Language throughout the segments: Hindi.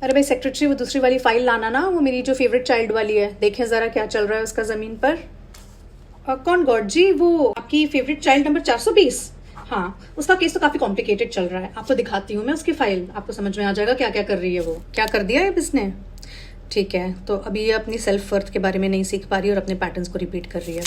अरे भाई सेक्रेटरी, वो दूसरी वाली फाइल लाना ना, वो मेरी जो फेवरेट चाइल्ड वाली है। देखें ज़रा क्या चल रहा है उसका ज़मीन पर। कौन गॉड जी? वो आपकी फेवरेट चाइल्ड नंबर 420। हाँ, उसका केस तो काफ़ी कॉम्प्लिकेटेड चल रहा है। आपको दिखाती हूँ मैं उसकी फाइल, आपको समझ में आ जाएगा क्या क्या कर रही है वो। क्या कर दिया है अब इसने? ठीक है, तो अभी ये अपनी सेल्फ वर्थ के बारे में नहीं सीख पा रही और अपने पैटर्न्स को रिपीट कर रही है।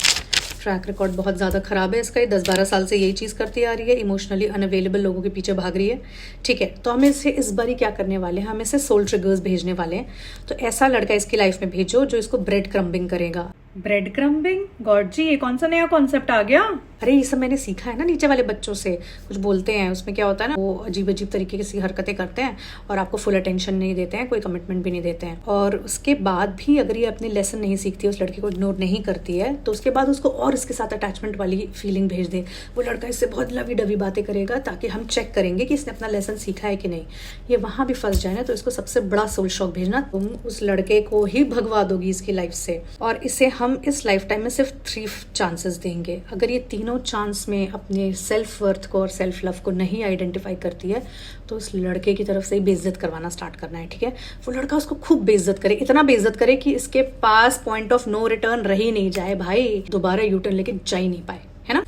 ट्रैक रिकॉर्ड बहुत ज़्यादा ख़राब है इसका। ये 10-12 साल से यही चीज़ करती आ रही है, इमोशनली अनअवेलेबल लोगों के पीछे भाग रही है। ठीक है, तो हमें इसे इस बारी क्या करने वाले हैं, हम इसे सोल ट्रिगर्स भेजने वाले हैं। तो ऐसा लड़का इसकी लाइफ में भेजो जो इसको ब्रेड क्रम्बिंग करेगा। Bread crumbing? गॉड जी, ये कौन सा नया कॉन्सेप्ट आ गया? अरे ये सब मैंने सीखा है ना नीचे वाले बच्चों से। कुछ बोलते हैं उसमें क्या होता है ना, वो अजीब अजीब तरीके की हरकतें करते हैं और आपको फुल अटेंशन नहीं देते हैं, कोई कमिटमेंट भी नहीं देते हैं। और उसके बाद भी अगर ये अपने लेसन नहीं सीखती, उस लड़के को इग्नोर नहीं करती है, तो उसके बाद उसको और इसके साथ अटैचमेंट वाली फीलिंग भेज दे। वो लड़का इससे बहुत लवी डवी बातें करेगा ताकि हम चेक करेंगे कि इसने अपना लेसन सीखा है कि नहीं। ये वहाँ भी फंस जाए ना, तो इसको सबसे बड़ा सोल शॉक भेजना, तुम उस लड़के को ही भगवा दोगी इसकी लाइफ से। और इसे हम इस लाइफ टाइम में सिर्फ 3 चांसेस देंगे। अगर ये तीनों चांस में अपने सेल्फ वर्थ को और सेल्फ लव को नहीं आइडेंटिफाई करती है, तो उस लड़के की तरफ से ही बेइज्जत करवाना स्टार्ट करना है। ठीक है, वो लड़का उसको खूब बेइज्जत करे, इतना बेइज्जत करे कि इसके पास पॉइंट ऑफ नो रिटर्न रह ही नहीं जाए भाई, दोबारा यू टर्न लेके जा ही नहीं पाए, है ना।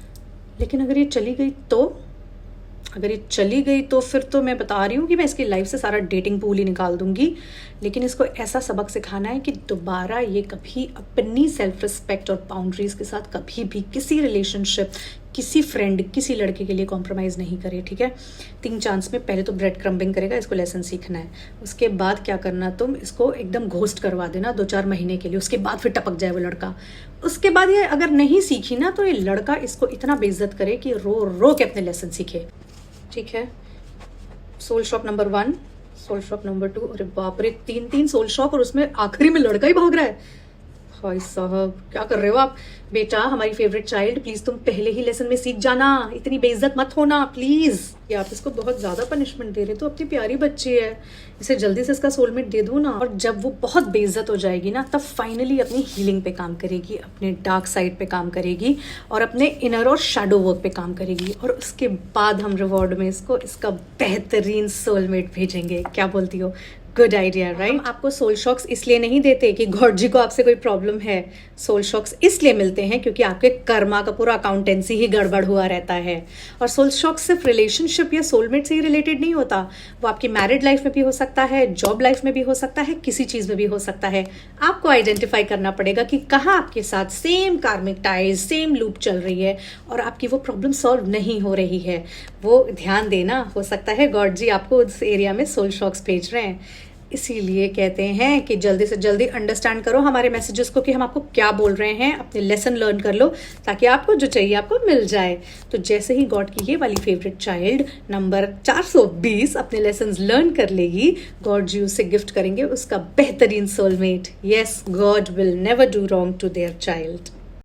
लेकिन अगर ये चली गई तो फिर तो मैं बता रही हूँ कि मैं इसकी लाइफ से सारा डेटिंग पूल ही निकाल दूंगी। लेकिन इसको ऐसा सबक सिखाना है कि दोबारा ये कभी अपनी सेल्फ रिस्पेक्ट और बाउंड्रीज के साथ कभी भी किसी रिलेशनशिप, किसी फ्रेंड, किसी लड़के के लिए कॉम्प्रोमाइज़ नहीं करे। ठीक है, 3 चांस में पहले तो ब्रेड क्रम्बिंग करेगा, इसको लेसन सीखना है। उसके बाद क्या करना, तुम इसको एकदम घोस्ट करवा देना 2-4 महीने के लिए। उसके बाद फिर टपक जाए वो लड़का। उसके बाद ये अगर नहीं सीखी ना, तो ये लड़का इसको इतना बेइज्जत करे कि रो रो के अपने लेसन सीखे। ठीक है, soul shock number 1, soul shock number 2। अरे बाप रे, 3 सोल शॉक और उसमें आखिरी में लड़का ही भाग रहा है। भाई साहब क्या कर रहे हो आप? बेटा, हमारी फेवरेट चाइल्ड, प्लीज तुम पहले ही लेसन में सीख जाना, इतनी बेइज्जत मत होना प्लीज। ये आप इसको बहुत ज्यादा पनिशमेंट दे रहे, तो अपनी प्यारी बच्ची है, इसे जल्दी से इसका सोलमेट दे दो ना। और जब वो बहुत बेइज्जत हो जाएगी ना, तब फाइनली अपनी हीलिंग पे काम करेगी, अपने डार्क साइड पे काम करेगी और अपने इनर और शैडो वर्क पे काम करेगी। और उसके बाद हम रिवॉर्ड में इसको इसका बेहतरीन सोलमेट भेजेंगे। क्या बोलती हो? Good idea, right? आपको सोल शॉक्स इसलिए नहीं देते कि गॉड जी को आपसे कोई प्रॉब्लम है। सोल शॉक्स इसलिए मिलते हैं क्योंकि आपके कर्मा का पूरा अकाउंटेंसी ही गड़बड़ हुआ रहता है। और सोल शॉक्स सिर्फ रिलेशनशिप या सोलमेट से ही रिलेटेड नहीं होता, वो आपकी मैरिड लाइफ में भी हो सकता है, जॉब लाइफ में भी हो सकता है, किसी चीज़ में भी हो सकता है। आपको आइडेंटिफाई करना पड़ेगा कि कहाँ आपके साथ सेम कार्मिक टाइज, सेम लूप चल रही है और आपकी वो प्रॉब्लम सॉल्व नहीं हो रही है। वो ध्यान देना, हो सकता है गॉड जी आपको उस एरिया में सोल शॉक्स भेज रहे हैं। इसीलिए कहते हैं कि जल्दी से जल्दी अंडरस्टैंड करो हमारे मैसेजेस को कि हम आपको क्या बोल रहे हैं, अपने लेसन लर्न कर लो ताकि आपको जो चाहिए आपको मिल जाए। तो जैसे ही गॉड की ये वाली फेवरेट चाइल्ड नंबर 420 अपने लेसन्स लर्न कर लेगी, गॉड जी उसे गिफ्ट करेंगे उसका बेहतरीन soulmate. Yes, God will never do wrong to their child.